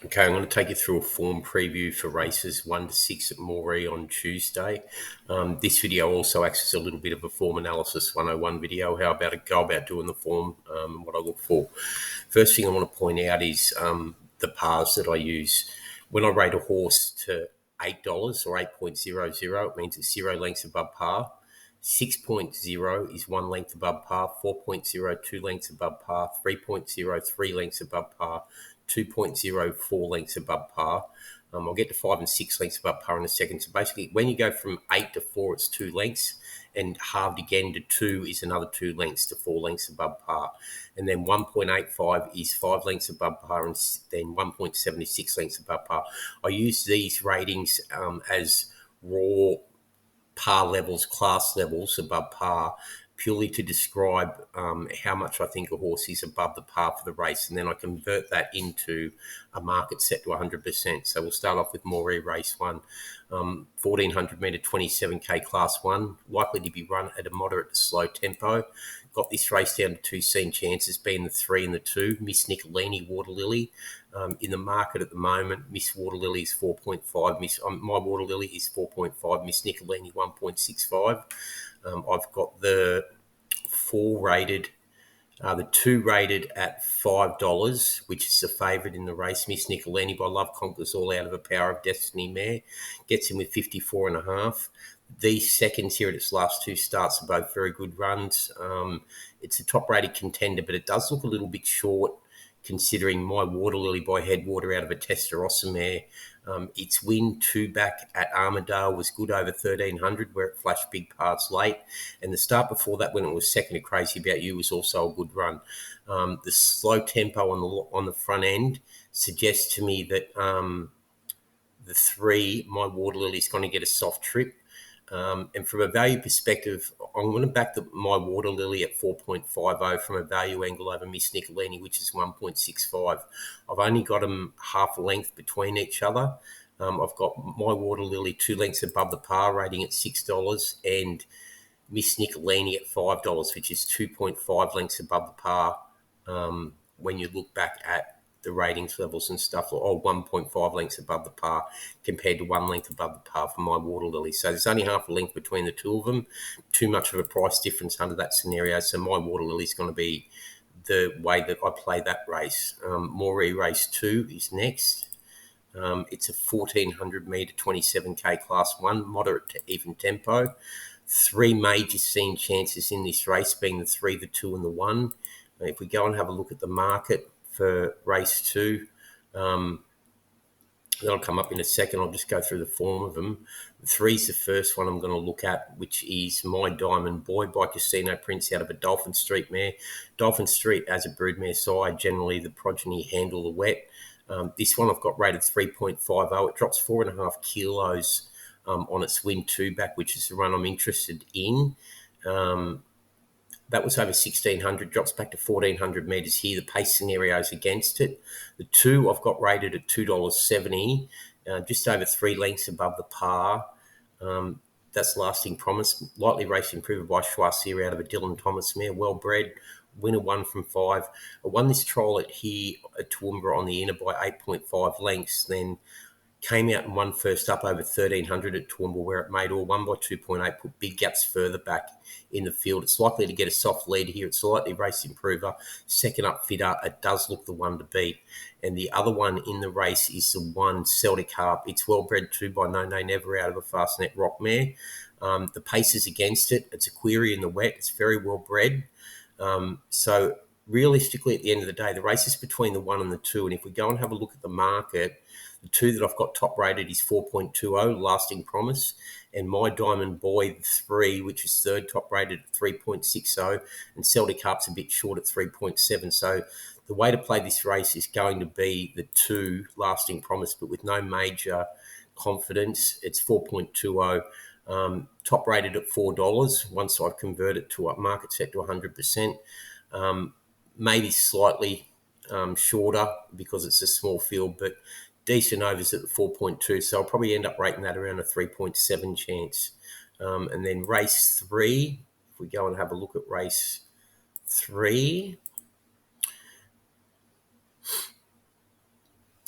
Okay, I'm going to take you through a form preview for races 1 to 6 at Moree on Tuesday. This video also acts as a little bit of a form analysis 101 video, how about I go about doing the form, and what I look for. First thing I want to point out is the pars that I use. When I rate a horse to $8 or 8.00, it means it's 0 lengths above par. 6.0 is 1 length above par, 4.0 2 lengths above par, 3.0 3 lengths above par, 2.0 4 lengths above par. I'll get to 5 and 6 lengths above par in a second. So basically, when you go from 8 to 4, it's 2 lengths, and halved again to 2 is another 2 lengths to 4 lengths above par. And then 1.85 is 5 lengths above par, and then 1.76 lengths above par. I use these ratings as raw par levels, class levels above par, purely to describe how much I think a horse is above the par for the race. And then I convert that into a market set to 100%. So we'll start off with Moree race 1, 1400 metre 27k class 1, likely to be run at a moderate to slow tempo. Got this race down to 2 seen chances, being the 3 and the 2. Miss Nicolini, Water Lily. In the market at the moment, Miss Water Lily is 4.5. My Water Lily is 4.5. Miss Nicolini 1.65. I've got the 4 rated, the 2 rated at $5, which is the favourite in the race. Miss Nicolini by Love Conquers All Out of a Power of Destiny mare, gets in with 54.5. These seconds here at its last 2 starts are both very good runs. It's a top-rated contender, but it does look a little bit short considering My Water Lily by Headwater out of a Testarossa mare. Its win 2 back at Armidale was good over 1,300, where it flashed big parts late. And the start before that, when it was second to Crazy About You, was also a good run. The slow tempo on the front end suggests to me that the 3, My Water Lily, is going to get a soft trip. And from a value perspective, I'm going to back My Water Lily at 4.50 from a value angle over Miss Nicolini, which is 1.65. I've only got them half a length between each other. I've got My Water Lily 2 lengths above the par, rating at $6, and Miss Nicolini at $5, which is 2.5 lengths above the par when you look back at the ratings levels and stuff, or 1.5 lengths above the par compared to 1 length above the par for My Water Lily. So there's only half a length between the two of them. Too much of a price difference under that scenario. So My Water Lily is going to be the way that I play that race. Moree race 2 is next. It's a 1400 metre 27k class 1, moderate to even tempo. 3 major seen chances in this race, being the 3, the 2 and the 1. If we go and have a look at the market for race 2, that'll come up in a second. I'll just go through the form of them. The 3 is the first one I'm going to look at, which is My Diamond Boy by Casino Prince out of a Dolphin Street mare. Dolphin Street, as a broodmare side, generally the progeny handle the wet. This one I've got rated 3.50. It drops 4.5 kilos on its win 2 back, which is the run I'm interested in. That was over 1,600, drops back to 1,400 metres here. The pace scenario's against it. The 2 I've got rated at $2.70, just over 3 lengths above the par. That's Lasting Promise. Lightly raced improver by Choisir out of a Dylan Thomas mare. Well bred. Winner 1 from 5. I won this trial at Toowoomba on the inner by 8.5 lengths, then came out and won first up over 1,300 at Toowoomba, where it made all, won by 2.8, put big gaps further back in the field. It's likely to get a soft lead here. It's a lightly race improver. Second up fitter, it does look the one to beat. And the other one in the race is the 1, Celtic Harp. It's well bred too by No Nay Never out of a Fastnet Rock mare. The pace is against it. It's a query in the wet. It's very well bred. So realistically, at the end of the day, the race is between the 1 and the 2. And if we go and have a look at the market, the 2 that I've got top rated is 4.20, Lasting Promise, and My Diamond Boy 3, which is third top rated at 3.60, and Celtic Harp's a bit short at 3.7. So the way to play this race is going to be the 2, Lasting Promise, but with no major confidence. It's 4.20. Top rated at $4 once I've converted to a market set to 100%. Maybe slightly shorter because it's a small field, but decent overs at the 4.2. So I'll probably end up rating that around a 3.7 chance. And then race 3, if we go and have a look at race 3,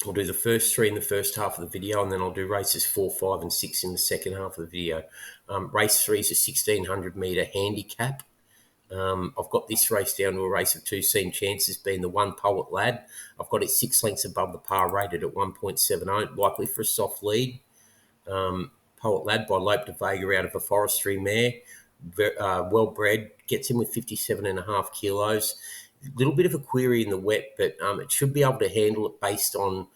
I'll do the first three in the first half of the video, and then I'll do races 4, 5, and 6 in the second half of the video. Race 3 is a 1600 metre handicap. I've got this race down to a race of 2 seen chances, being the 1 Poet Lad. I've got it 6 lengths above the par, rated at 1.70, likely for a soft lead. Poet Lad by Lope de Vega out of a forestry mare. Well bred, gets in with 57.5 kilos. A little bit of a query in the wet, but it should be able to handle it based on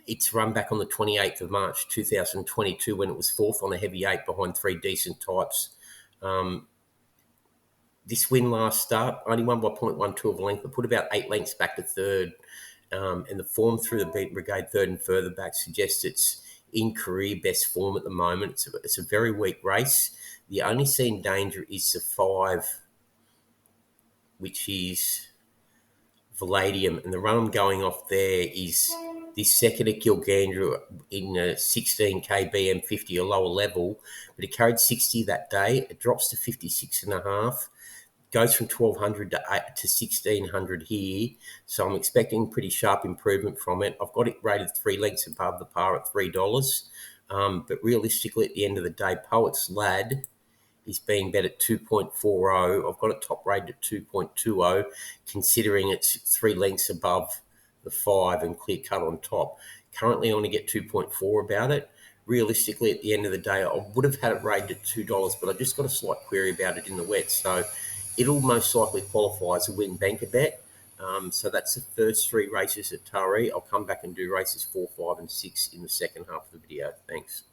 its run back on the 28th of March 2022 when it was fourth on a heavy 8 behind 3 decent types. This win last start only won by 0.12 of a length, but put about 8 lengths back to third. And the form through the Beat Brigade third and further back suggests it's in career best form at the moment. It's a very weak race. The only seen danger is the 5, which is Palladium, and the run I'm going off there is this second at Gilgandra in a 16k BM50, a lower level, but it carried 60 that day. It drops to 56.5, goes from 1200 to 1600 here, so I'm expecting pretty sharp improvement from it. I've got it rated 3 lengths above the par at $3, but realistically at the end of the day, Poet's Lad is being bet at 2.40. I've got it top rated at 2.20, considering it's 3 lengths above the 5 and clear cut on top. Currently, I only get 2.4 about it. Realistically, at the end of the day, I would have had it rated at $2, but I just got a slight query about it in the wet. So it'll most likely qualify as a win banker bet. So that's the first 3 races at Taree. I'll come back and do races 4, 5, and 6 in the second half of the video. Thanks.